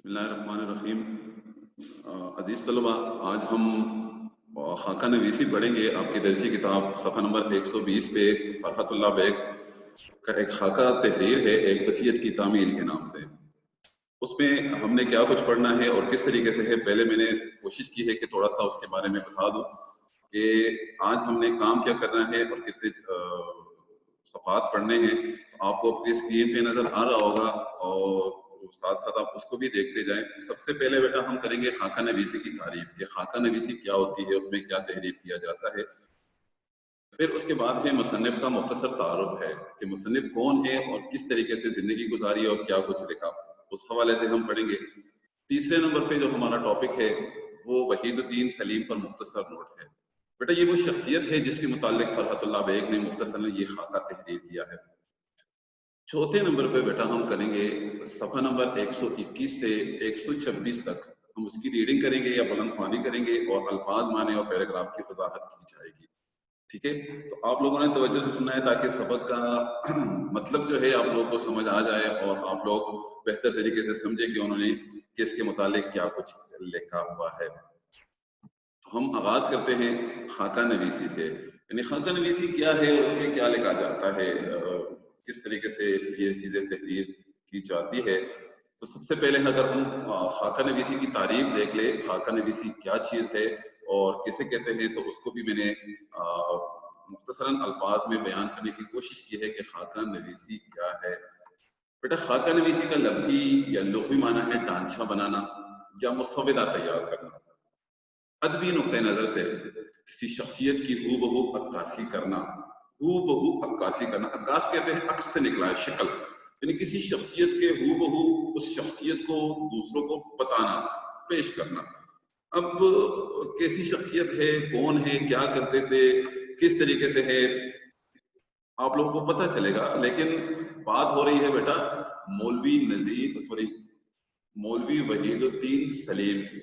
बिस्मिल्लाहिर्रहमानिर्रहीम। अजीज तलबा, आज हम खाका नवीसी पढ़ेंगे। आपकी दर्सी किताब सफ़ा नंबर 120 पे फरहतुल्लाह बेग का एक खाका तहरीर है, एक वसीयत की तामील के नाम से। उसमें हमने क्या कुछ पढ़ना है और किस तरीके से है, पहले मैंने कोशिश की है कि थोड़ा सा उसके बारे में बता दूं कि आज हमने काम क्या करना है और कितने सफ़ात पढ़ने हैं। तो आपको अपनी स्क्रीन पे नजर आ रहा होगा और साथ साथ आप उसको भी देखते जाएं। सबसे पहले बेटा हम करेंगे खाका नवीसी की तारीफ कि खाका नवीसी क्या होती है, उसमें क्या तहरीर किया जाता है। फिर उसके बाद है मुसन्निफ का मुख्तसर तारुफ है कि मुसन्निफ कौन है और किस तरीके से जिंदगी गुजारी और क्या कुछ लिखा, उस हवाले से हम पढ़ेंगे। तीसरे नंबर पे जो हमारा टॉपिक है वो वहीदुद्दीन सलीम पर मुख्तसर नोट है। बेटा ये वो शख्सियत है जिसके मुतालिक फरहतुल्लाह बेग ने मुख्तसर ये खाका तहरीर किया है। चौथे नंबर पे बेटा हम करेंगे सफा नंबर 121 से 126 तक, हम उसकी रीडिंग करेंगे या बुलंद ख्वानी करेंगे और अल्फाज माने और पैराग्राफ की वजाहत की जाएगी। ठीक है, तो आप लोगों ने तवज्जो से सुनना है ताकि सबक का मतलब जो है आप लोगों को समझ आ जाए और आप लोग बेहतर तरीके से समझे कि उन्होंने किसके मुतालिक क्या कुछ लिखा हुआ है। तो हम आगाज करते हैं खाका नवीसी से। यानी खाका नवीसी क्या है, उसमें क्या लिखा जाता है, किस तरीके से ये चीजें तहरीर की जाती है। तो सबसे पहले अगर हम खाका नवीसी की तारीफ देख ले, खाका नवीसी क्या चीज है और किसे कहते हैं, तो उसको भी मैंने मुख्तसरन अल्फाज में बयान करने की कोशिश की है कि खाका नवीसी क्या है। बेटा खाका नवीसी का लफ्जी या लुग़वी माना है ढांचा बनाना या मुसव्विदा तैयार करना। अदबी नुक्ते नजर से किसी शख्सियत की हूबहू अक्कासी करना। हूबहू अक्कासी करना, अक्कास कहते हैं अक्स से निकला है, शक्ल, यानी किसी शख्सियत के हूबहू उस शख्सियत को दूसरों को बताना, पेश करना। अब कैसी शख्सियत है, कौन है, क्या करते थे, किस तरीके से है, आप लोगों को पता चलेगा। लेकिन बात हो रही है बेटा मौलवी वहीदुद्दीन सलीम की।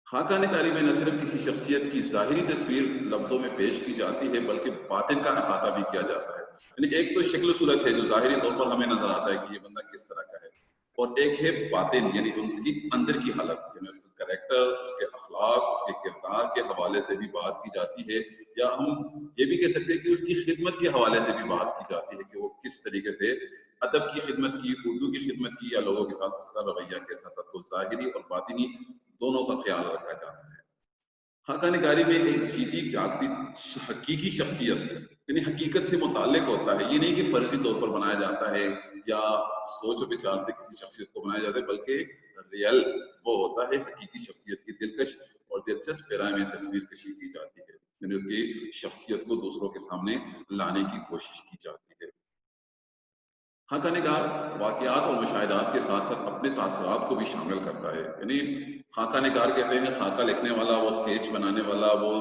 खाका निगारी में न सिर्फ किसी शख्सियत की जाहिरी तस्वीर लफ्जों में पेश की जाती है बल्कि बातिन का अहाता भी किया जाता है। यानी एक तो शक्ल सूरत है जो जाहिरी तौर पर हमें नजर आता है कि ये बंदा किस तरह का है, और एक है बातिन यानी उसकी अंदर की हालत, यानी उसका कैरेक्टर, उसके अखलाक, उसके किरदार के हवाले से भी बात की जाती है। या हम ये भी कह सकते हैं कि उसकी खिदमत के हवाले से भी बात की जाती है कि वो किस तरीके से अदब की खिदमत की, उर्दू की खिदमत की, या लोगों के साथ उसका रवैया कैसा था। तो जाहिरी और बातिनी दोनों का ख्याल रखा जाता है। खाका निगारी में एक जीती जागती हकीकी शख्सियत यानी हकीकत से मुताल्लिक होता है। ये नहीं कि फर्जी तौर पर बनाया जाता है या सोच विचार से किसी शख्सियत को बनाया जाता है, बल्कि रियल वो होता है हकीकी शख्सियत की दिलकश और दिलचस्प पैरा में तस्वीर कशी की जाती है, यानी उसकी शख्सियत को दूसरों के सामने लाने की कोशिश की जाती है। खाका निगार वाक़यात और मुशाहिदात के साथ साथ अपने तासरात को भी शामिल करता है। यानी खाका निगार कहते हैं खाका लिखने वाला, वो स्केच बनाने वाला, वो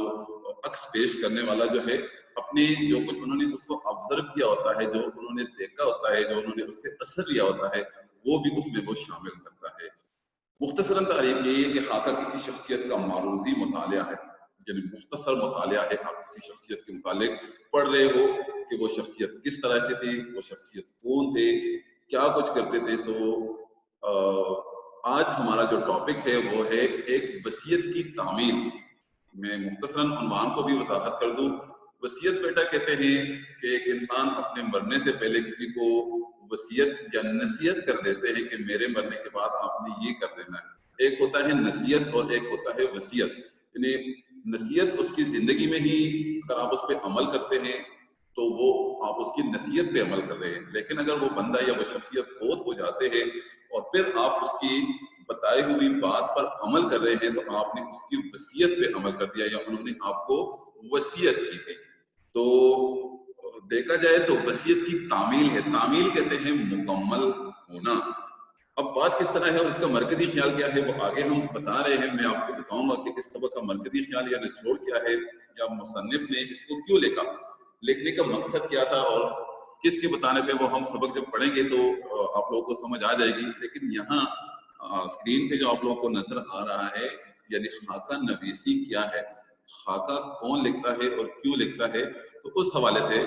अक्स पेश करने वाला जो है, अपने जो कुछ उन्होंने उसको ऑब्जर्व किया होता है, जो उन्होंने देखा होता है, जो उन्होंने उससे असर लिया होता है, वो भी उसमें वो शामिल करता है। मुख्तसरन तारीफ यही है कि खाका किसी शख्सियत का मारूजी मुतालिया है, यानी मुख्तसर मुतालिया है। आप किसी शख्सियत के मुतालिक पढ़ रहे हो कि वो शख्सियत किस तरह से थी, वो शख्सियत कौन थे, क्या कुछ करते थे। तो आज हमारा जो टॉपिक है वो है एक वसीयत की तामील। मैं मुख्तसरन उन्वान को भी वजाहत कर दूं। वसीयत बेटा कहते हैं कि एक इंसान अपने मरने से पहले किसी को वसीयत या नसीहत कर देते हैं कि मेरे मरने के बाद आपने ये कर देना है। एक होता है नसीहत और एक होता है वसीयत। यानी नसीहत उसकी जिंदगी में ही अगर आप उस पर अमल करते हैं तो वो आप उसकी नसीहत पे अमल कर रहे हैं, लेकिन अगर वो बंदा या वो शख्सियत फोत हो जाते हैं और फिर आप उसकी बताई हुई बात पर अमल कर रहे हैं तो आपने उसकी वसीयत पे अमल कर दिया या उन्होंने आपको वसीयत की थी। तो देखा जाए तो वसीयत की तामील है। तामील कहते हैं मुकम्मल होना। अब बात किस तरह है और इसका मरकजी ख्याल क्या है वो आगे हम बता रहे हैं। मैं आपको बताऊंगा कि इस सबक का मरकजी ख्याल या निचोड़ क्या है, या मुसन्निफ ने इसको क्यों लिखा, लिखने का मकसद क्या था, और किसके बताने पे वो हम सबक जब पढ़ेंगे तो आप लोगों को समझ आ जाएगी। लेकिन यहाँ स्क्रीन पे जो आप लोगों को नजर आ रहा है, यानी खाका नवीसी क्या है, खाका कौन लिखता है और क्यों लिखता है, तो उस हवाले से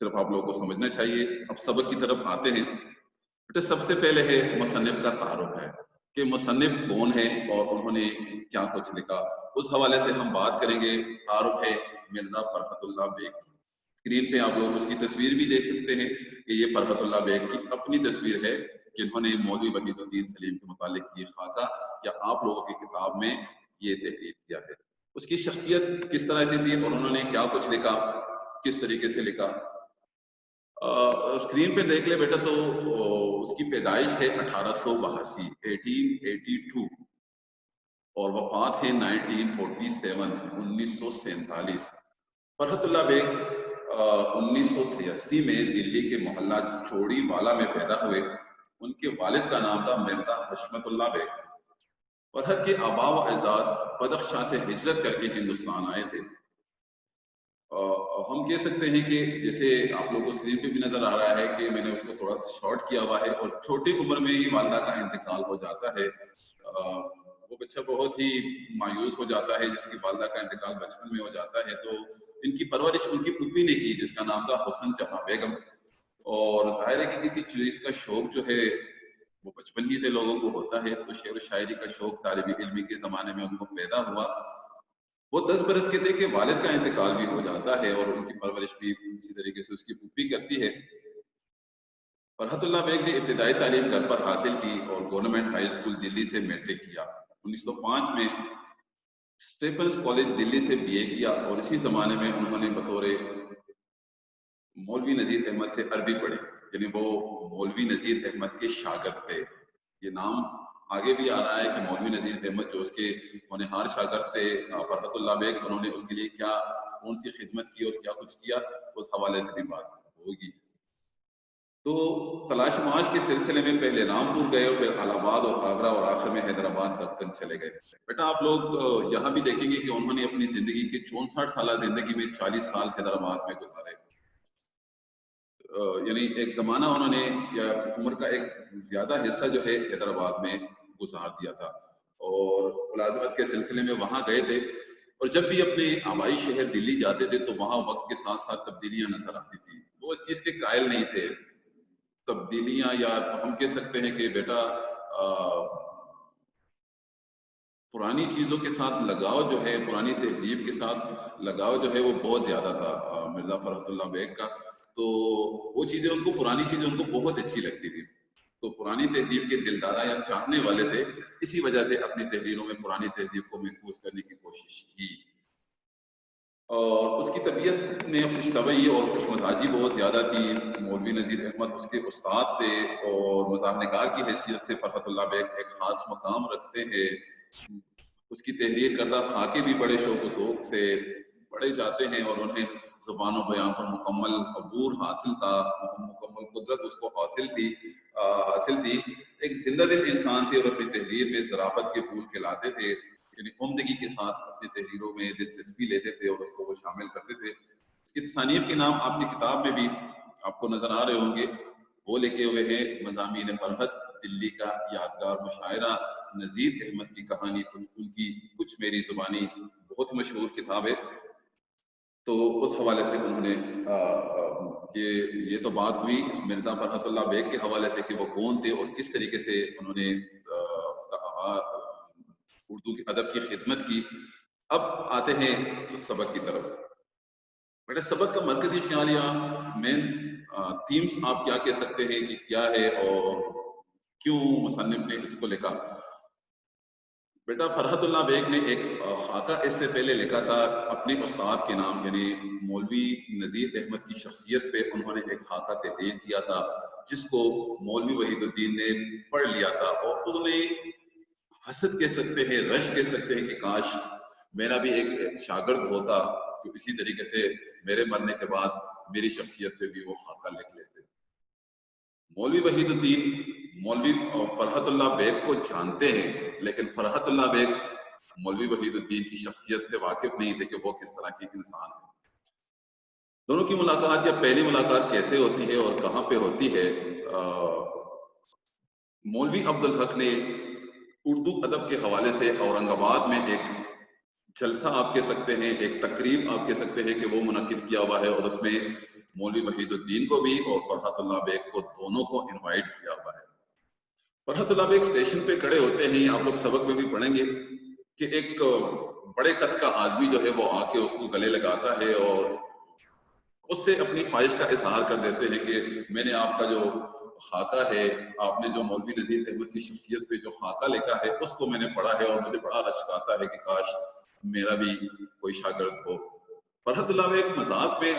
सिर्फ आप लोगों को समझना चाहिए। अब सबक की तरफ आते हैं। बेटा सबसे पहले है मुसन्निफ का तारुफ है कि मुसन्निफ कौन है और उन्होंने क्या कुछ लिखा, उस हवाले से हम बात करेंगे। तारुफ है मिर्जा फरहतुल्लाह बेग। स्क्रीन पे आप लोग उसकी तस्वीर भी देख सकते हैं कि ये फरहतुल्लाह बेग की अपनी तस्वीर है कि इन्होंने मौलवी वहीदुद्दीन सलीम के मुतालिक ये खाका या आप लोगों की किताब में ये तहरीर किया है। उसकी शख्सियत किस तरह से थी और उन्होंने क्या कुछ लिखा, किस तरीके से लिखा, स्क्रीन पे देख ले बेटा। तो उसकी पैदाइश है 1882 1882 और वफात है 1947 1947। फरहतुल्लाह बेग 1983 में दिल्ली के मोहल्ला चौड़ीवाला में पैदा हुए। उनके वालिद का नाम था मिर्जा हशमतुल्लाह बेग। फरहत के आबा व अजदाद बदख्शां से हिजरत करके हिंदुस्तान आए थे। हम कह सकते हैं कि जैसे आप लोगों को स्क्रीन पे भी नजर आ रहा है कि मैंने उसको थोड़ा सा शॉर्ट किया हुआ है और छोटी उम्र में ही वालिदा का इंतकाल हो जाता है। वो बच्चा बहुत ही मायूस हो जाता है जिसकी वालिदा का इंतकाल बचपन में हो जाता है। तो इनकी परवरिश उनकी पुप्पी ने की जिसका नाम था हुसन जहां बेगम। और जाहिर है कि किसी चीज का शौक जो है वो बचपन ही से लोगों को होता है। तो शेर व शायरी का शौक तालिब इल्मी के जमाने में उनको पैदा हुआ। वो 10 बरस के थे कि वालिद का इंतकाल भी हो जाता है और उनकी परवरिश भी इसी तरीके से उसकी पुप्पी करती है। फरहतुल्लाह बेग ने इब्तिदाई तालीम घर पर हासिल की और गवर्नमेंट हाई स्कूल दिल्ली से मैट्रिक किया। 1905 में स्टेफन्स कॉलेज दिल्ली से बीए किया और इसी जमाने में उन्होंने बतौर मौलवी नजीर अहमद से अरबी पढ़ी, यानी वो मौलवी नजीर अहमद के शागिर्द थे। ये नाम आगे भी आ रहा है कि मौलवी नजीर अहमद जो उसके होनहार शागिर्द थे फरहतुल्लाह बेग, उन्होंने उसके लिए क्या कौन सी खिदमत की और क्या कुछ किया, उस हवाले से भी बात होगी। तो तलाश माश के सिलसिले में पहले रामपुर गए और फिर इलाहाबाद और आगरा और आखिर में हैदराबाद दक्कन चले गए। बेटा आप लोग यहाँ भी देखेंगे कि उन्होंने अपनी जिंदगी के 64 साल जिंदगी में 40 साल हैदराबाद में गुजारे। यानी एक जमाना उन्होंने या उम्र का एक ज्यादा हिस्सा जो है हैदराबाद में गुजार दिया था और मुलाजमत के सिलसिले में वहां गए थे। और जब भी अपने आबाई शहर दिल्ली जाते थे तो वहां वक्त के साथ साथ तब्दीलियां नजर आती थी। वो इस चीज के कायल नहीं थे। तब्दीलियां या हम कह सकते हैं कि बेटा पुरानी चीजों के साथ लगाव जो है, पुरानी तहजीब के साथ लगाव जो है वो बहुत ज्यादा था मिर्जा फरहतुल्लाह बेग का। तो वो चीजें उनको, पुरानी चीजें उनको बहुत अच्छी लगती थी। तो पुरानी तहजीब के दिलदारा या चाहने वाले थे, इसी वजह से अपनी तहरीरों में पुरानी तहजीब को महफूज करने की कोशिश की। और उसकी तबीयत में खुशतबई और खुशमजाजी बहुत ज़्यादा थी। मौलवी नज़ीर अहमद उसके उस्ताद थे और मज़ाहनिगार की हैसियत से फरहतुल्लाह बेग एक ख़ास मकाम रखते हैं। उसकी तहरीर करदा खाके भी बड़े शौक ज़ौक़ से पढ़े जाते हैं और उन्हें ज़ुबान बयान पर मुकम्मल अबूर हासिल था, मुकम्मल कुदरत उसको हासिल थी। एक जिंदा दिल इंसान थे और अपनी तहरीर में ज़राफ़त के फूल खिलाते थे, यानी उम्दगी के साथ अपनी तहरीरों में दिलचस्पी लेते थे और उसको वो शामिल करते थे। उसकी तसानीफ के नाम आपकी किताब में भी आपको नजर आ रहे होंगे। वो लिखे हुए हैं मज़ामीन फरहत, दिल्ली का यादगार मुशायरा, नज़ीर अहमद की कहानी, उनकी कुछ मेरी जुबानी, बहुत मशहूर किताब है। तो उस हवाले से उन्होंने ये तो बात हुई मिर्जा फरहतुल्लाह बेग के हवाले से कि वो कौन थे और किस तरीके से उन्होंने उर्दू के अदब की खिदमत की। अब आते हैं इस सबक की तरफ। बेटा सबक का मरकजी ख्याल या मेन थीम्स आप क्या कह सकते हैं कि क्या है और क्यों मुसन्निफ ने इसको लिखा। बेटा फरहतुल्लाह बेग ने एक खाका इससे पहले लिखा था अपने उस्ताद के नाम, यानी मौलवी नज़ीर अहमद की शख्सियत पे उन्होंने एक खाका तहरीर किया था जिसको मौलवी वहीदुद्दीन ने पढ़ लिया था और उन्होंने हसद कह सकते हैं, रश कह सकते हैं कि काश मेरा भी एक शागिर्द होता तो इसी तरीके से मेरे मरने के बाद मेरी शख्सियत पे भी वो खाका लिख लेते। मौलवी वहीदुद्दीन मौलवी फरहतुल्लाह बेग को जानते हैं, लेकिन फरहतुल्लाह बेग मौलवी वहीदुद्दीन की शख्सियत से वाकिफ नहीं थे कि वो किस तरह की इंसान है। दोनों की मुलाकात या पहली मुलाकात कैसे होती है और कहाँ पे होती है। मौलवी अब्दुल हक ने उर्दू अदब के हवाले से औरंगाबाद में एक जलसा आप कह सकते हैं, एक तकरीब आप कह सकते हैं कि वो मुनक्किद किया हुआ है और उसमें मौलवी वहीदुद्दीन को भी और फरहतुल्लाह बेग को, दोनों को इनवाइट किया हुआ है। फरहतुल्लाह बेग स्टेशन पे खड़े होते हैं, आप लोग सबक में भी पढ़ेंगे कि एक बड़े कद का आदमी जो है वो आके उसको गले लगाता है और उससे अपनी ख्वाहिश का इजहार कर देते हैं कि मैंने आपका जो खाका है, आपने जो मौलवी नजीर अहमद की शख्सियत पे जो खाका लिखा है उसको मैंने पढ़ा है और मुझे बड़ा रश्क आता है कि काश मेरा भी कोई शागिर्द हो। फरहतुल्लाह बेग मजाक में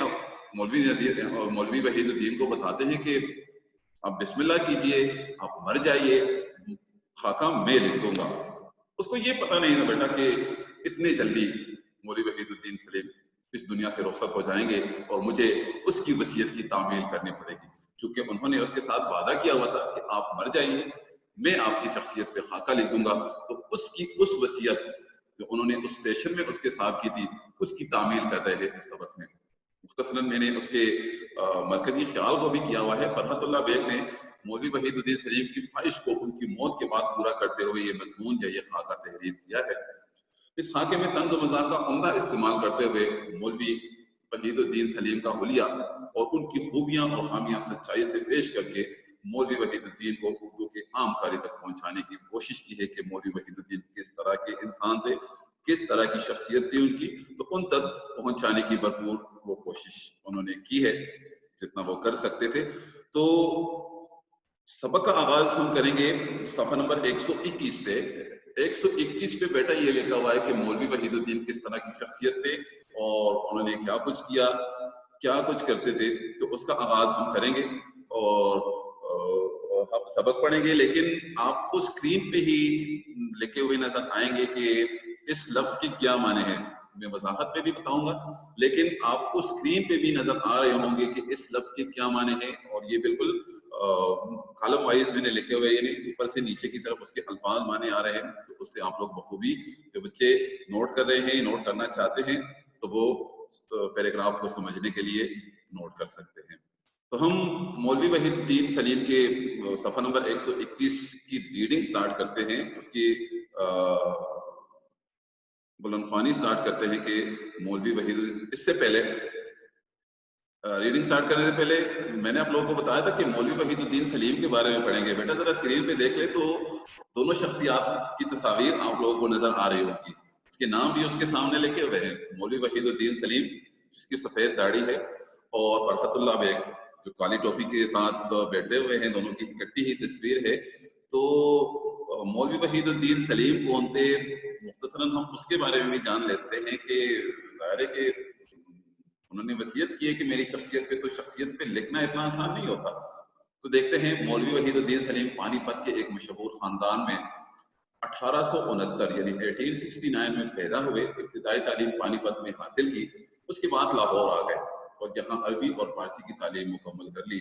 मौलवी नजीर और मौलवी वहीदुद्दीन को बताते हैं कि आप बिस्मिल्लाह कीजिए, आप मर जाइए, खाका मैं लिख दूंगा। उसको ये पता नहीं था बेटा कि इतने जल्दी मौलवी वहीदुद्दीन सलीम इस दुनिया से रुखसत हो जाएंगे और मुझे उसकी वसीयत की तामील करनी पड़ेगी, क्योंकि उन्होंने उसके साथ वादा किया हुआ था कि आप मर जाइए, मैं आपकी शख्सियत पे खाका लिख दूंगा। तो उसकी उस वसीयत जो उन्होंने उस स्टेशन में उसके साथ की थी, उसकी तामील कर रहे हैं इस सबक में। मुख्तसरन मैंने उसके मरकजी ख्याल को भी किया हुआ है। फरहतुल्लाह बेग ने मौलवी वहीदुद्दीन सलीम की ख्वाहिश को उनकी मौत के बाद पूरा करते हुए ये मजमून या ये खाका तहरीर किया है। इस खाके में तंज़ व मज़ाक का उम्दा इस्तेमाल करते हुए मौलवी वहीदुद्दीन सलीम का हुलिया और उनकी खूबियां और खामियां सच्चाई से पेश करके मौलवी वहीदुद्दीन को उर्दू के आम कारी तक पहुंचाने की कोशिश की है कि मौलवी वहीदुद्दीन किस तरह के इंसान थे, किस तरह की शख्सियत थी उनकी, तो उन तक पहुंचाने की भरपूर वो कोशिश उन्होंने की है जितना वो कर सकते थे। तो सबक का आगाज हम करेंगे सफा नंबर 121 से। 121 पे बेटा ये लिखा हुआ है कि मौलवी वहीदुद्दीन किस तरह की शख्सियत थे और उन्होंने क्या कुछ किया, क्या कुछ करते थे, तो उसका आगाज हम करेंगे और हम सबक पढ़ेंगे। लेकिन आपको स्क्रीन पे ही लिखे हुए नजर आएंगे कि इस लफ्ज के क्या माने हैं। मैं वजाहत में भी बताऊंगा, लेकिन आपको स्क्रीन पे भी नजर आ रहे होंगे कि इस लफ्ज के क्या माने हैं। और ये बिल्कुल कॉलम वाइज मैंने लिखे हुए, यानी ऊपर से नीचे की तरफ उसके अल्फाज माने आ रहे हैं, तो उससे आप लोग बखूबी, जो बच्चे नोट कर रहे हैं, नोट करना चाहते हैं, तो वो पैराग्राफ को समझने के लिए नोट कर सकते हैं। तो हम मौलवी वहीदुद्दीन सलीम के सफा नंबर 121 की रीडिंग स्टार्ट करते हैं। उसकी बुलंदख्वानी स्टार्ट करते हैं कि मौलवी वहीद। इससे पहले रीडिंग स्टार्ट करने से पहले मैंने आप लोगों को बताया था कि मौलवी वहीदुद्दीन सलीम के बारे में पढ़ेंगे। बेटा जरा स्क्रीन पे देख ले तो दोनों शख्सियात की तस्वीर आप लोगों को नजर आ रही होगी। उसके नाम भी उसके सामने लिखे हुए हैं, मौलवी वहीदुद्दीन सलीम जिसकी सफेद दाढ़ी है, और फरहतुल्लाह बेग जो काली टोपी के साथ बैठे हुए हैं, दोनों की इकट्ठी ही तस्वीर है। तो मौलवी वहीदुद्दीन सलीम कौन थे, मुख्तसरन हम उसके बारे में भी जान लेते हैं कि ज़ाहिर है कि उन्होंने वसीयत की है कि मेरी शख्सियत पे, तो शख्सियत पे लिखना इतना आसान नहीं होता। तो देखते हैं मौलवी वहीदुद्दीन सलीम पानीपत के एक मशहूर खानदान में 1869 यानी 1869 में पैदा हुए। इब्तिदाई तालीम पानीपत में हासिल की, उसके बाद लाहौर आ गए और यहाँ अरबी और फारसी की तालीम मुकम्मल कर ली।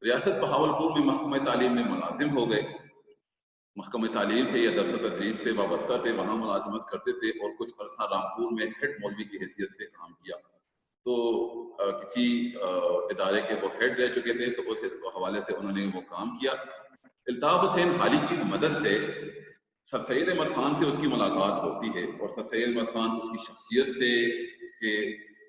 रियासत बहावलपुर में महकमा तालीम में मुलाजिम हो गए। महकमा तालीम से या दरस तदरीस से वाबस्ता थे, वहाँ मुलाजमत करते थे और कुछ अरसा रामपुर में हेड मौलवी की हैसियत से काम किया। तो किसी इदारे के वो हेड रह चुके थे, तो उस हवाले से उन्होंने वो काम किया। अल्ताफ हुसैन हाली की मदद से सर सैयद अहमद खान से उसकी मुलाकात होती है और सर सैयद अहमद खान उसकी शख्सियत से, उसके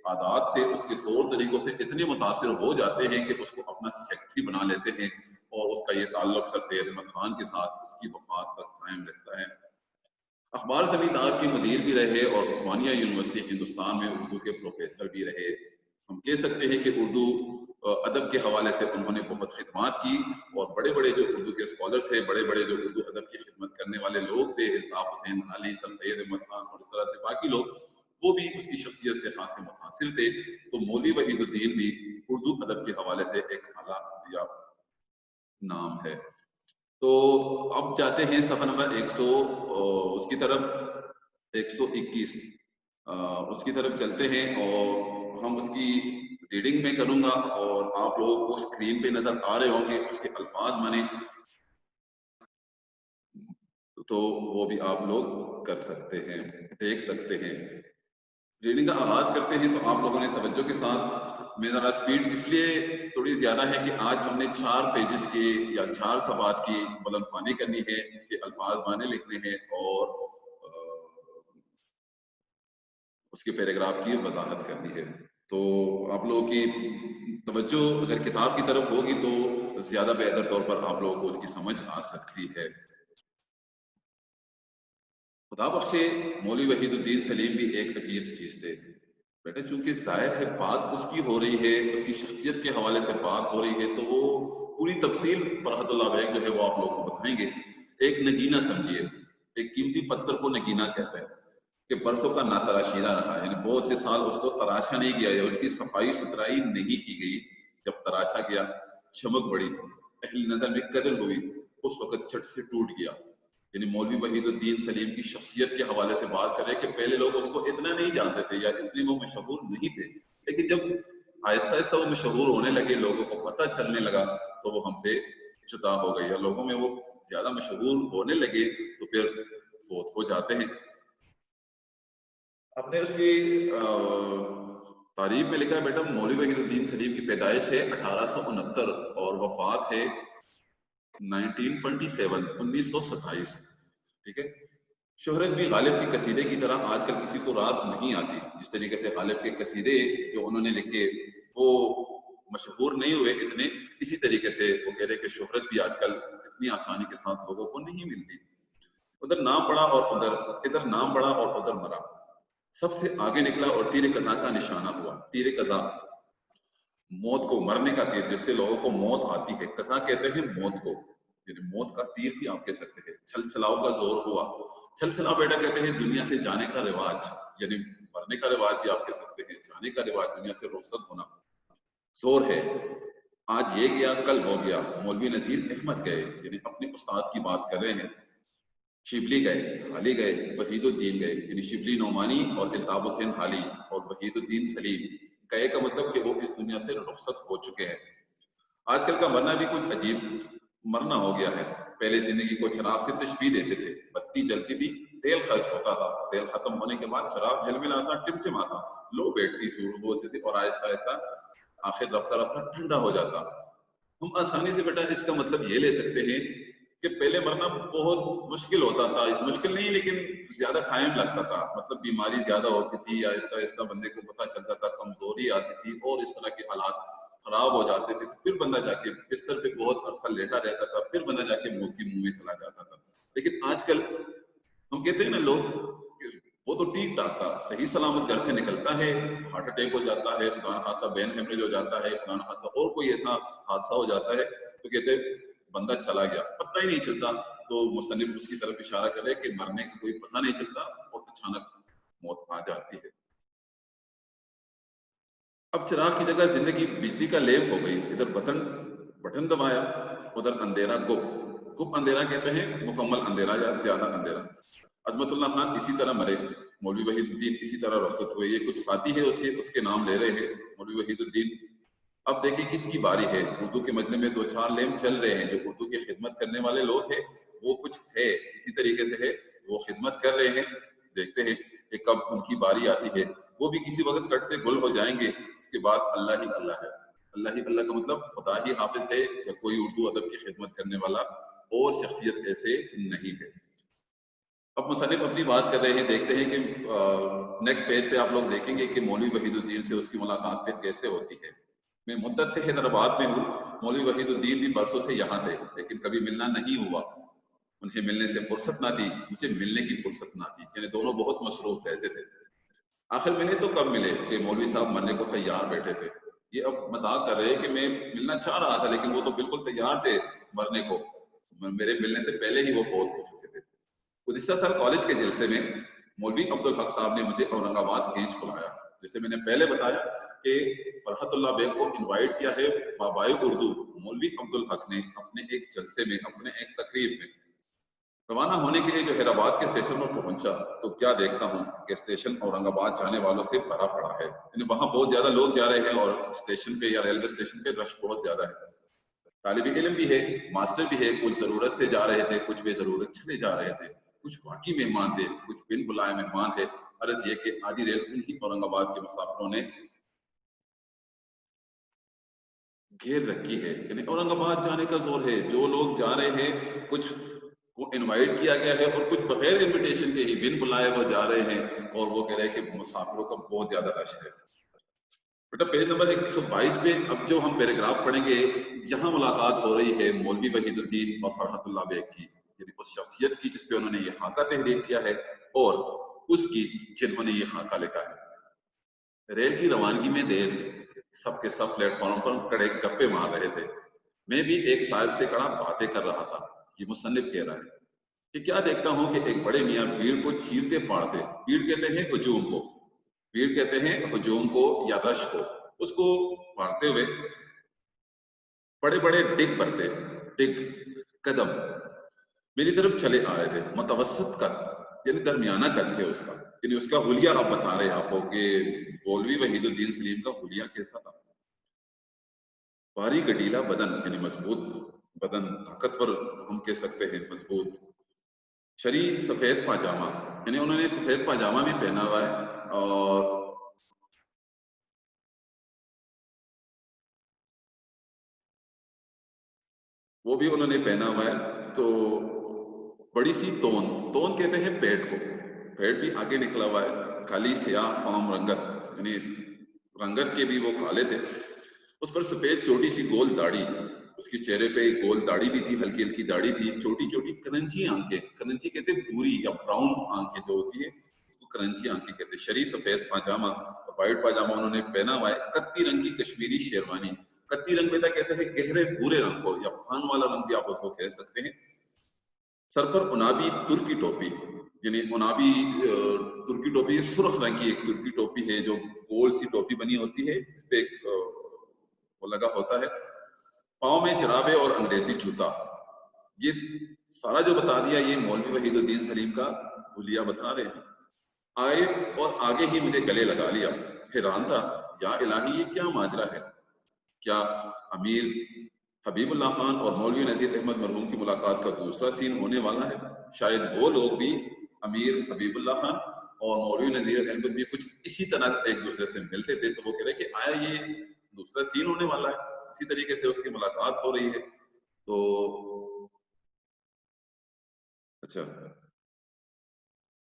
आदात से, उसके तौर तरीकों से इतने मुतासिर हो जाते हैं कि उसको अपना सेक्रेटरी बना लेते हैं और उसका ये ताल्लुक सर सैयद अहमद खान के साथ उसकी वफात तक कायम रहता है। अखबार ज़मींदार के मुदीर भी रहे और उस्मानिया यूनिवर्सिटी हिंदुस्तान में उर्दू के प्रोफेसर भी रहे। हम कह सकते हैं कि उर्दू अदब के हवाले से उन्होंने बहुत खिदमत की और बड़े बड़े जो उर्दू के स्कॉलर थे, बड़े बड़े जो उर्दू अदब की खिदमत करने वाले लोग थे, अल्ताफ हुसैन हाली, सर सैयद अहमद खान और इस तरह से बाकी लोग, वो भी उसकी शख्सियत से खासे मुतासिर थे। तो मौलवी वहीदुद्दीन भी उर्दू अदब के हवाले से एक आला या नाम है। तो अब जाते हैं सफा नंबर 100 उसकी तरफ 121 उसकी तरफ चलते हैं और हम उसकी रीडिंग में करूंगा और आप लोगों को स्क्रीन पे नजर आ रहे होंगे उसके अल्फाज माने, तो वो भी आप लोग कर सकते हैं, देख सकते हैं। रीडिंग का आगाज करते हैं तो आप लोगों ने तवज्जो के साथ, मेरा स्पीड इसलिए थोड़ी ज्यादा है कि आज हमने 4 पेजेस की या 4 सवाल की बुलंदख्वानी करनी है, उसके अल्फाज माने लिखने हैं और उसके पैराग्राफ की वजाहत करनी है। تو آپ لوگوں کی توجہ اگر کتاب کی طرف ہوگی تو زیادہ بہتر طور پر آپ لوگوں کو اس کی سمجھ آ سکتی ہے۔ خدا بخشے مولوی وحید الدین سلیم بھی ایک عجیب چیز تھے بیٹا، چونکہ ظاہر ہے بات اس کی ہو رہی ہے، اس کی شخصیت کے حوالے سے بات ہو رہی ہے، تو وہ پوری تفصیل فرحت اللہ بیگ جو ہے وہ آپ لوگوں کو بتائیں گے۔ ایک نگینہ سمجھیے، ایک قیمتی پتھر کو نگینہ کہتے ہیں کہ برسوں کا ناتراشیدہ رہا، یعنی بہت سے سال اس کو تراشا نہیں گیا یا اس کی صفائی ستھرائی نہیں کی گئی۔ جب تراشا گیا، چمک بڑی، اہل نظر میں قدر ہوئی، اس وقت چھٹ سے ٹوٹ گیا۔ یعنی مولوی وحید الدین سلیم کی شخصیت کے حوالے سے بات کریں کہ پہلے لوگ اس کو اتنا نہیں جانتے تھے یا اتنے وہ مشہور نہیں تھے، لیکن جب آہستہ آہستہ وہ مشہور ہونے لگے، لوگوں کو پتہ چلنے لگا، تو وہ ہم سے جدا ہو گئی، یا لوگوں میں وہ زیادہ مشہور ہونے لگے تو پھر فوت ہو جاتے ہیں۔ آپ نے اس کی تاریخ میں لکھا ہے بیٹا، مولوی وحید الدین سلیم کی پیدائش ہے 1869 اور وفات ہے 1927، ٹھیک ہے۔ شہرت بھی غالب کے قصیدے کی طرح آج کل کسی کو راس نہیں آتی، جس طریقے سے غالب کے قصیدے جو انہوں نے لکھے وہ مشہور نہیں ہوئے اتنے، اسی طریقے سے وہ کہہ رہے کہ شہرت بھی آج کل اتنی آسانی کے ساتھ لوگوں کو نہیں ملتی۔ ادھر نام پڑا اور ادھر نام پڑا اور ادھر مرا، سب سے آگے نکلا اور تیر قضا کا نشانہ ہوا۔ تیر قضا موت کو، مرنے کا تیر، جس سے لوگوں کو موت آتی ہے، قضا کہتے ہیں موت کو، یعنی موت کا تیر بھی آپ کہہ سکتے ہیں۔ چھل چھلاؤ کا زور ہوا، چھل چھلاؤ بیٹا کہتے ہیں دنیا سے جانے کا رواج، یعنی مرنے کا رواج بھی آپ کہہ سکتے ہیں، جانے کا رواج، دنیا سے رخصت ہونا۔ زور ہے، آج یہ گیا کل وہ گیا۔ مولوی نذیر احمد گئے، یعنی اپنے استاد کی بات کر رہے ہیں۔ شبلی گئے، حالی گئے، وحید الدین گئے، یعنی شبلی نعمانی اور الطاف حسین حالی اور وحید الدین سلیم گئے کا مطلب کہ وہ اس دنیا سے رخصت ہو چکے ہیں۔ آج کل کا مرنا بھی کچھ عجیب مرنا ہو گیا ہے۔ پہلے زندگی کو چراغ سے تشبیہ دیتے تھے، بتی جلتی تھی، تیل خرچ ہوتا تھا، تیل ختم ہونے کے بعد چراغ جھلملاتا، ٹمٹماتا، لو بیٹھتی شروع ہوتی تھی اور آہستہ آہستہ آخر رفتہ رفتہ ٹھنڈا ہو جاتا۔ ہم آسانی سے بیٹا اس کا مطلب یہ لے سکتے ہیں کہ پہلے مرنا بہت مشکل ہوتا تھا، مشکل نہیں لیکن زیادہ ٹائم لگتا تھا، مطلب بیماری زیادہ ہوتی تھی، آہستہ آہستہ بندے کو پتہ چلتا تھا، کمزوری آتی تھی اور اس طرح کے حالات خراب ہو جاتے تھے، تو پھر بندہ جا کے بستر پہ بہت عرصہ لیٹا رہتا تھا، پھر بندہ جا کے موت کی منہ میں چلا جاتا تھا۔ لیکن آج کل ہم کہتے ہیں نا لوگ وہ تو ٹھیک ٹھاک تھا، صحیح سلامت گھر سے نکلتا ہے، ہارٹ اٹیک ہو جاتا ہے، خدا نخواستہ برین ہیمریج ہو جاتا ہے، خدا نخواستہ اور کوئی ایسا حادثہ ہو جاتا ہے، تو کہتے ہیں بندہ چلا گیا، پتہ ہی نہیں چلتا۔ تو مصنف اس کی طرف اشارہ کرے کہ مرنے کا کوئی پتہ نہیں چلتا اور اچانک موت آ جاتی ہے۔ اب چراغ کی جگہ زندگی بجلی کا لیپ ہو گئی، ادھر بٹن دبایا، ادھر اندھیرا گپ اندھیرا کہتے ہیں مکمل اندھیرا یا زیادہ اندھیرا۔ عظمت اللہ خان اسی طرح مرے، مولوی وحید الدین اسی طرح رخصت ہوئے۔ یہ کچھ ساتھی ہے اس کے نام لے رہے ہیں، مولوی وحید الدین۔ اب دیکھیں کس کی باری ہے۔ اردو کے مجمع میں 2-4 لیم چل رہے ہیں، جو اردو کی خدمت کرنے والے لوگ ہیں وہ کچھ ہے اسی طریقے سے ہے، وہ خدمت کر رہے ہیں، دیکھتے ہیں کہ کب ان کی باری آتی ہے۔ وہ بھی کسی وقت کٹ سے گل ہو جائیں گے، اس کے بعد اللہ ہی اللہ ہے۔ اللہ ہی اللہ کا مطلب خدا ہی حافظ ہے یا کوئی اردو ادب کی خدمت کرنے والا اور شخصیت ایسے نہیں ہے۔ اب مصنف اپنی بات کر رہے ہیں، دیکھتے ہیں کہ نیکسٹ پیج پہ آپ لوگ دیکھیں گے کہ مولوی وحید الدین سے اس کی ملاقات پھر کیسے ہوتی ہے۔ میں مدت سے حیدرآباد میں ہوں، مولوی وحید الدین بھی برسوں سے یہاں تھے، لیکن کبھی ملنا نہیں ہوا۔ انہیں ملنے سے فرصت نہ تھی، مجھے ملنے کی فرصت نہ تھی، یعنی دونوں بہت مصروف رہتے تھے۔ آخر ملے تو کب ملے کہ مولوی صاحب مرنے کو تیار بیٹھے تھے۔ یہ اب مذاق کر رہے ہیں کہ میں ملنا چاہ رہا تھا لیکن وہ تو بالکل تیار تھے مرنے کو، میرے ملنے سے پہلے ہی وہ فوت ہو چکے تھے۔ گزشتہ سال کالج کے جلسے میں مولوی عبدالحق صاحب نے مجھے اورنگ آباد کھینچ بلایا، جیسے میں نے پہلے بتایا کہ فرحت اللہ بیگ کو انوائٹ کیا ہے بابائے اردو مولوی عبدالحق نے اپنے ایک جلسے میں، اپنے ایک تقریب میں۔ روانہ ہونے کے لیے جو حیدرآباد کے اسٹیشن پر پہنچا تو کیا دیکھتا ہوں کہ اسٹیشن اورنگ آباد جانے والوں سے بھرا پڑا ہے، یعنی وہاں بہت زیادہ لوگ جا رہے ہیں اور اسٹیشن پہ یا ریلوے اسٹیشن پہ رش بہت زیادہ ہے۔ طالب علم بھی ہے، ماسٹر بھی ہے، کچھ ضرورت سے جا رہے تھے، کچھ بے ضرورت چلے جا رہے تھے، کچھ واقعی مہمان تھے، کچھ بن بلائے مہمان تھے۔ عرض یہ کہ آدھی ریل انہی اورنگ آباد کے مسافروں نے گھیر رکھی ہے، یعنی اورنگ آباد جانے کا زور ہے۔ جو لوگ جا رہے ہیں کچھ کو انوائٹ کیا گیا ہے اور کچھ بغیر انویٹیشن کے ہی بن بلائے وہ جا رہے ہیں، اور وہ کہہ رہے ہیں کہ مسافروں کا بہت زیادہ رش ہے۔ बेटा पेज नंबर 122 पे अब जो हम पैराग्राफ पढ़ेंगे, यहाँ मुलाकात हो रही है मौलवी वहीदुद्दीन और फरहतुल्लाह बेग की, यानी उस शख्सियत की जिसपे उन्होंने ये खाका तहरीर किया है और उसकी जिन्होंने ये खाका लिखा है। रेल की रवानगी में देर थी, सबके सब प्लेटफॉर्म पर खड़े गप्पे मार रहे थे। मैं भी एक साहब से खड़ा बातें कर रहा था। ये मुसन्निफ कह रहा है कि क्या देखता हूँ कि एक बड़े मियाँ भीड़ को चीरते फाड़ते, भीड़ कहते हैं हुजूम को, भीड़ कहते हैं हुजूम को या रश को, उसको फाड़ते हुए बड़े बड़े डिग भरते, डिग कदम मेरी तरफ चले आ रहे थे। मुतवस्सित कद यानी दरमियाना कद है उसका, यानी उसका हुलिया आप बता रहे हैं आपको कि मौलवी वहीदुद्दीन सलीम का हुलिया कैसा था। भारी गडीला बदन यानी मजबूत बदन, ताकतवर हम कह सकते हैं, मजबूत शरीर, सफेद पाजामा यानी उन्होंने सफेद पाजामा भी पहना हुआ है और वो भी उन्होंने पहना हुआ है। तो बड़ी सी तोन, तोन कहते हैं पेट को, पेट भी आगे निकला हुआ है, काली सियाह फाम रंगत यानी रंगत के भी वो काले थे। उस पर सफेद छोटी सी गोल दाढ़ी, उसके चेहरे पे गोल दाढ़ी भी थी, हल्की हल्की दाढ़ी थी, छोटी छोटी करंजी आंखें, करंजी कहते हैं पूरी या ब्राउन आंखें जो होती है उसको करंजी आंखें कहते हैं। शरीर सफेद पाजामा, व्हाइट पाजामा उन्होंने पहना हुआ है, कत्ती रंग की कश्मीरी शेरवानी, कत्ती रंग बेटा कहते हैं गहरे भूरे रंग को या फान वाला रंग भी आप उसको कह सकते हैं। सर पर उनाबी तुर्की टोपी यानी उनाबी तुर्की टोपी, सुर्ख रंग की एक तुर्की टोपी है जो गोल सी टोपी बनी होती है, इस पे एक वो लगा होता है। पाँव में जराबे और अंग्रेजी जूता। ये सारा जो बता दिया ये मौलवी वहीदुद्दीन सलीम का हुलिया बता रहे हैं। आए और आगे ही मुझे गले लगा लिया। हैरान था, या इलाही ये क्या माजरा है? क्या अमीर हबीबुल्लाह खान और मौलवी नजीर अहमद मरहूम की मुलाकात का दूसरा सीन होने वाला है? शायद वो लोग भी, अमीर हबीबुल्लाह खान और मौलवी नजीर अहमद भी कुछ इसी तरह एक दूसरे से मिलते थे, तो वो कह रहे कि आया ये दूसरा सीन होने वाला है, इसी तरीके से उसकी मुलाकात हो रही है। तो अच्छा,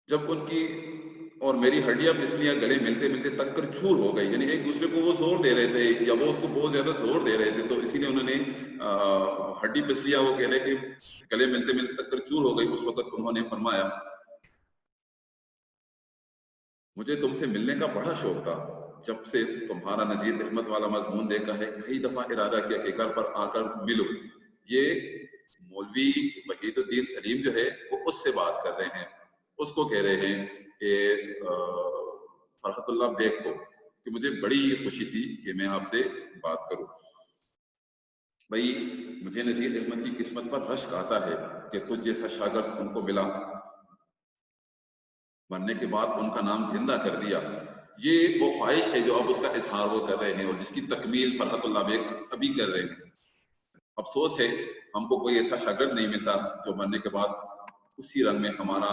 जब उनकी और मेरी हड्डियां पिसलियां गले मिलते मिलते तक कर चूर हो गई, यानी एक दूसरे को वो जोर दे रहे थे या वो उसको बहुत ज्यादा जोर दे रहे थे, तो इसीलिए उन्होंने हड्डी पिसलियां वो कह रहे कि गले मिलते मिलते तक कर चूर हो गई। उस वक्त उन्होंने फरमाया, मुझे तुमसे मिलने का बड़ा शौक था, जब से तुम्हारा नजीर अहमद वाला मजमून देखा है कई दफा इरादा किया कि घर पर आकर मिलूं। ये मौलवी वहीदुद्दीन सलीम जो है वो उससे बात कर रहे हैं, उसको कह रहे हैं कि फरहतुल्लाह बेग को कि मुझे बड़ी खुशी थी कि मैं आपसे बात करूं। भाई मुझे नजीर अहमद की किस्मत पर रश्क आता है कि तुझ जैसा शागिर्द उनको मिला, मरने के बाद उनका नाम जिंदा कर दिया। ये वो ख्वाहिश है जो अब उसका इजहार वो कर रहे हैं और जिसकी तकमील फरहतुल्लाह बेग अभी कर रहे हैं। अफसोस है हमको कोई ऐसा शागिर्द नहीं मिलता जो मरने के बाद उसी रंग में हमारा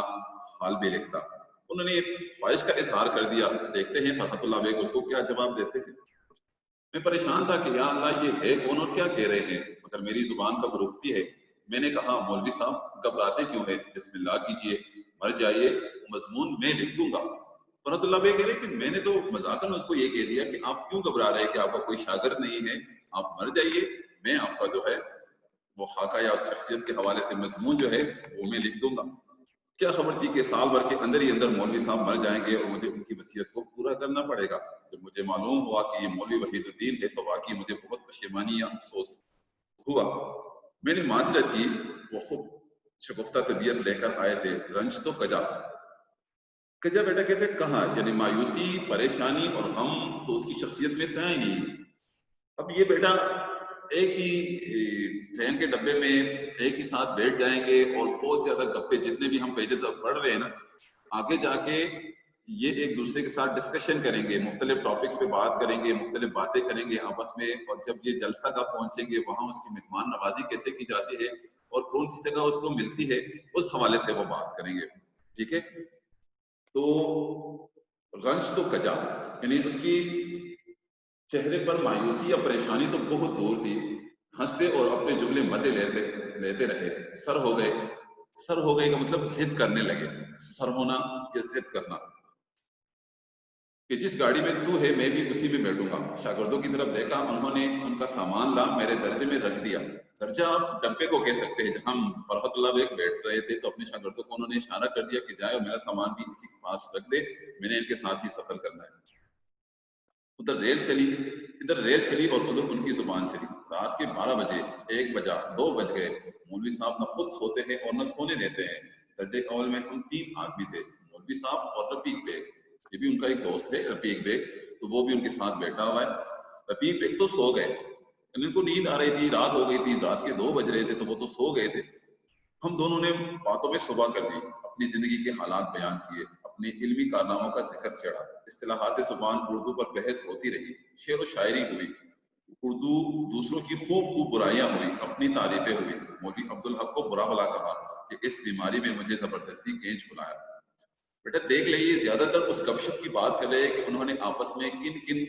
हाल भी लिखता। उन्होंने ख्वाहिश का इजहार कर दिया, देखते हैं फरहतुल्लाह बेग उसको क्या जवाब देते हैं। मैं परेशान था कि या अल्लाह ये है कौन और क्या कह रहे हैं, मगर मेरी जुबान कब रुकती है। मैंने कहा, मौलवी साहब घबराते क्यों है, बिस्मिल्लाह कीजिए, मर जाइए, मजमून मैं लिख दूंगा। फरहतुल्लाह बेग कह रहे कि मैंने तो मजाकन उसको ये कह दिया कि आप क्यों घबरा रहे हैं कि आपका कोई शागिर्द नहीं है, आप मर जाइए, मैं आपका जो है वो खाका या शख्सियत के हवाले से मजमून जो है वो मैं लिख दूंगा। क्या खबर थी कि साल भर के अंदर ही अंदर मौलवी साहब मर जाएंगे और मुझे उनकी वसीयत को पूरा करना पड़ेगा। जब मुझे मालूम हुआ कि ये मौलवी वहीदुद्दीन है तो वाकई मुझे बहुत पशेमानी या अफसोस हुआ। मैंने माजरत की, वो खूब शगुफ्ता तबीयत लेकर आए थे, रंज तो कजा। कजा बेटा कहते कहाँ, यानी मायूसी, परेशानी और हम तो उसकी शख्सियत में था ही नहीं। अब ये बेटा एक ही ट्रेन के डब्बे में एक ही साथ बैठ जाएंगे और बहुत ज्यादा गप्पे, जितने भी हम पेजेस अब पढ़ रहे हैं ना, आगे जाके ये एक दूसरे के साथ डिस्कशन करेंगे, मुख्तलिफ टॉपिक्स पे बात करेंगे, मुख्तलिफ बातें करेंगे आपस में, और जब ये जलसा का पहुंचेंगे वहां उसकी मेहमान नवाजी कैसे की जाती है और कौन सी जगह उसको मिलती है, उस हवाले से वो बात करेंगे। ठीक है, तो रंज तो कजा यानी उसकी चेहरे पर मायूसी या परेशानी तो बहुत दूर थी, हंसते और अपने जुमले मजे लेते लेते रहे। सर हो गए, सर हो गए का मतलब जिद करने लगे, सर होना या जिद करना। कि जिस गाड़ी में तू है मैं भी उसी में बैठूंगा। शागिर्दों की तरफ देखा, उन्होंने उनका सामान ला मेरे दर्जे में रख दिया। दर्जा आप डब्बे को कह सकते हैं। जब हम फरहतुल्लाह बेग बैठ रहे थे तो अपने शागिर्दों को उन्होंने इशारा कर दिया कि जाए मेरा सामान भी इसी के पास रख दे, मैंने इनके साथ ही सफर करना है। उधर रेल चली, इधर रेल चली और उधर उनकी जुबान चली। रात के 12 बजे, 1 बजा, 2 बज गए। मौलवी साहब न खुद सोते हैं और न सोने देते हैं। दर्जे अव्वल में हम 3 आदमी थे, मौलवी साहब और रफीक बेग, ये भी उनका एक दोस्त है रफीक बेग, तो वो भी उनके साथ बैठा हुआ है। रफीक बेग तो सो गए, उनको नींद आ रही थी, रात हो गई थी, रात के 2 बज रहे थे, तो वो तो सो गए थे। हम दोनों ने बातों में सुबह कर दी, अपनी जिंदगी के हालात बयान किए, अपने इल्मी कारनामों का जिक्र छेड़ा, इस्तिलाहात जुबान उर्दू पर बहस होती रही, शेर व शायरी हुई, उर्दू दूसरों की खूब खूब बुराइयां हुई, अपनी तारीफें हुई। मौलवी अब्दुल हक को बुरा भला कहा कि इस बीमारी में मुझे जबरदस्ती केंच बुलाया। बेटा देख लीजिए, ज्यादातर उस गपशप की बात कर रहे हैं कि उन्होंने आपस में किन किन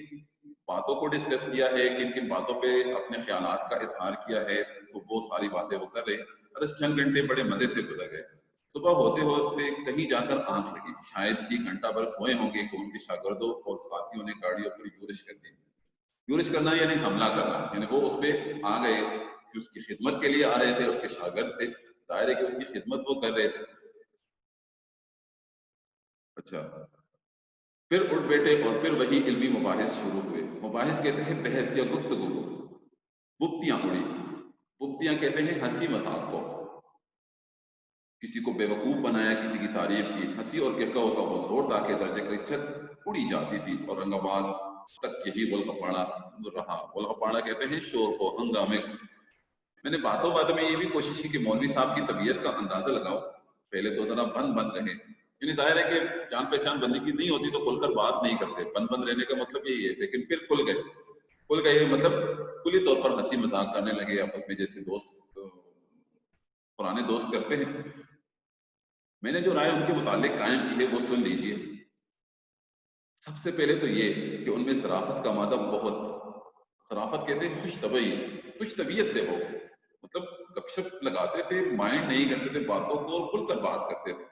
बातों को डिस्कस किया है, किन किन बातों पे अपने ख्यालात का इजहार किया है, तो वो सारी बातें वो कर रहे हैं। बस चंद घंटे बड़े मजे से गुजर गए। सुबह होते होते कहीं जाकर आंख लगी, शायद ही घंटा भर सोए होंगे कि उनके शागिर्दों और साथियों ने गाड़ियों पर यूरिश कर दी। यूरिश करना यानी हमला करना, यानी वो उस पे आ गए कि उसकी खिदमत के लिए आ रहे थे, उसके शागिर्द थे, जाहिर है कि उसकी खिदमत वो कर रहे थे। अच्छा, फिर उठ बैठे और फिर वही इल्मी मुबाहिस शुरू हुए। मुबाहिस कहते हैं बहस या गुफ्तगू को। मुफ्तियां उड़ी, मुफ्तियां कहते हैं हंसी मजाक को। किसी को बेवकूफ बनाया, किसी की तारीफ की, हंसी और कहकाओ का वो जोर था कि दर्जे की छत उड़ी जाती थी और रंगाबाद तक यही वलगपाड़ा रहा। वलगपाड़ा कहते हैं शोर को, हंगामे। मैंने बातों बातों में ये भी कोशिश की कि मौलवी साहब की तबीयत का अंदाजा लगाओ। पहले तो जरा बंद बंद रहे, यानी जाहिर है कि जान पहचान बंदी की नहीं होती तो खुलकर बात नहीं करते, बंद बंद रहने का मतलब यही है। लेकिन फिर खुल गए मतलब खुली तौर पर हंसी मजाक करने लगे आपस में, जैसे दोस्त पुराने दोस्त करते हैं। मैंने जो राय उनके मुतालिक कायम की है वो सुन लीजिए। सबसे पहले तो ये कि उनमें शराफत का मादा बहुत, शराफत कहते हैं खुश तबई, खुश तबीयत थे वो, मतलब गपशप लगाते थे, माइंड नहीं करते थे बातों को और खुलकर बात करते थे।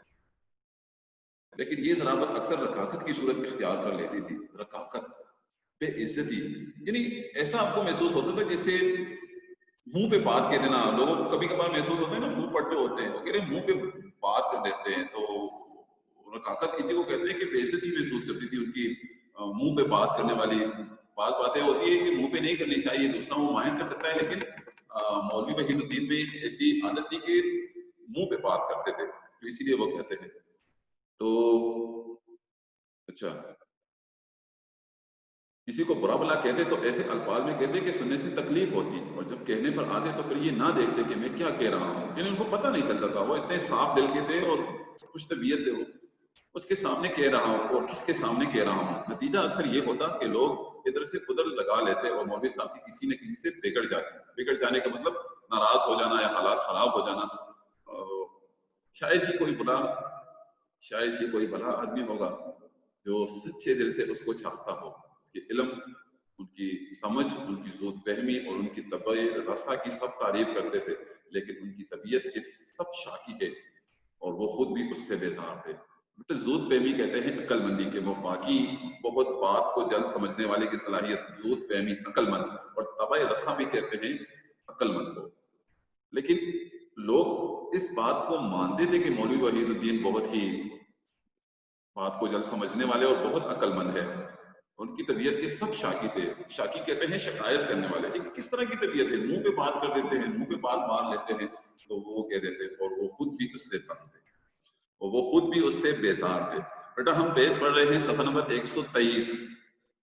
लेकिन ये शराफत अक्सर रकाकत की सूरत इख्तियार कर लेती थी। रकाकत, बेइज्जती, यानी ऐसा आपको महसूस होता था जैसे मुंह पे बात कह देना। लोगों को कभी कभार महसूस होता है ना, मुंह पट्टे होते हैं तो कह रहे मुंह पे बात कर देते हैं, तो रकाकत इसी को कहते हैं कि बेइज्जती महसूस करती थी उनकी। मुंह पे बात करने वाली बातें होती है कि मुंह पे नहीं करनी चाहिए, दूसरा वो माइंड कर सकता है, लेकिन मौलवी वहीदुद्दीन में ऐसी आदत थी कि मुंह पे बात करते थे, तो इसीलिए वो कहते हैं। तो अच्छा, किसी को बुरा भला कहते तो ऐसे अल्फाज में कहते कि सुनने से तकलीफ होती, और जब कहने पर आते तो फिर ये ना देखते कि मैं क्या कह रहा हूँ, यानी उनको पता नहीं चलता था। वो इतने साफ दिल के थे और खुश तबीयत थे। वो उसके सामने कह रहा हूँ और किसके सामने कह रहा हूँ, नतीजा अक्सर ये होता कि लोग इधर से उधर लगा लेते और मौलवी साहब की किसी न किसी से बिगड़ जाते। बिगड़ जाने का मतलब नाराज हो जाना या हालात खराब हो जाना। शायद ही कोई बुरा, शायद ही कोई भला आदमी होगा जो सच्चे दिल से उसको चाहता हो। उसके इल्म, उनकी समझ, उनकी ज़ोत फहमी और उनकी तबई रसा की सब तारीफ करते थे, लेकिन उनकी तबीयत के सब शाकी है और वो खुद भी उससे बेजार थे। बेटे ज़ोत फहमी कहते हैं अक्लमंदी के, वो बाकी बहुत बात को जल्द समझने वाले की सलाहियत, ज़ोत फहमी अक्लमंद, और तबई रसा भी कहते हैं अक्लमंद को। लेकिन लोग इस बात को मानते थे कि मौलवी वहीदुद्दीन बहुत ही बात को जल्द समझने वाले और बहुत अक्लमंद है। उनकी तबीयत के सब शाकी थे। शाकी कहते हैं शिकायत करने वाले। ये किस तरह की तबीयत है, मुंह पे बात कर देते हैं, मुंह पे बात मार लेते हैं, तो वो कह देते हैं, और वो खुद भी उससे तंग थे और वो खुद भी उससे बेजार थे। बेटा हम पेज पढ़ रहे हैं सफा नंबर 123,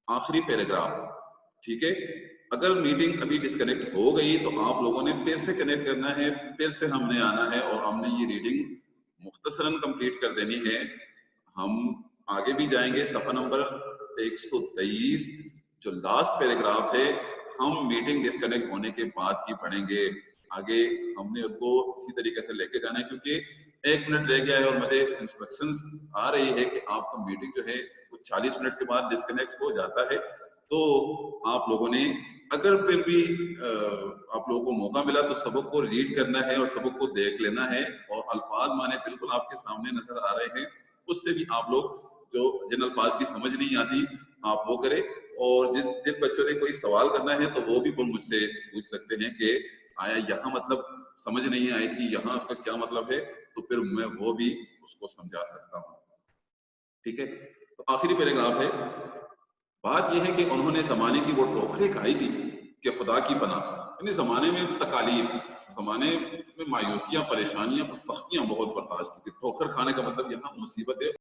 आखिरी पैराग्राफ, ठीक है। अगर मीटिंग अभी डिस्कनेक्ट हो गई तो आप लोगों ने फिर से कनेक्ट करना है, फिर से हमने आना है और हमने ये रीडिंग मुख्तसरन कंप्लीट कर देनी है। हम आगे भी जाएंगे, सफा नंबर 123 जो लास्ट पैराग्राफ है, हम मीटिंग डिस्कनेक्ट होने के बाद ही पढ़ेंगे। आगे हमने उसको इसी तरीके से लेके जाना है, क्योंकि 1 मिनट रह गया है और मुझे इंस्ट्रक्शंस आ रही है कि आपका मीटिंग जो है वो 40 मिनट के बाद डिस्कनेक्ट हो जाता है। तो आप लोगों ने अगर फिर भी आप लोगों को मौका मिला तो सबक को रीड करना है और सबक को देख लेना है, और अल्फाज माने बिल्कुल आपके सामने नजर आ रहे हैं, उससे भी आप लोग جو جن الفاظ کی سمجھ نہیں آتی آپ وہ کریں، اور جن بچوں نے کوئی سوال کرنا ہے تو وہ بھی مجھ سے پوچھ سکتے ہیں کہ آیا یہاں مطلب سمجھ نہیں آئی تھی، یہاں اس کا کیا مطلب ہے، تو پھر میں وہ بھی اس کو سمجھا سکتا ہوں. ٹھیک ہے. تو آخری پیراگراف ہے. بات یہ ہے کہ انہوں نے زمانے کی وہ ٹوکریں کھائی تھی کہ خدا کی پناہ، یعنی زمانے میں تکالیف، زمانے میں مایوسیاں، پریشانیاں، سختیاں بہت برداشت کی تھی. ٹھوکر کھانے کا مطلب یہاں مصیبت ہے.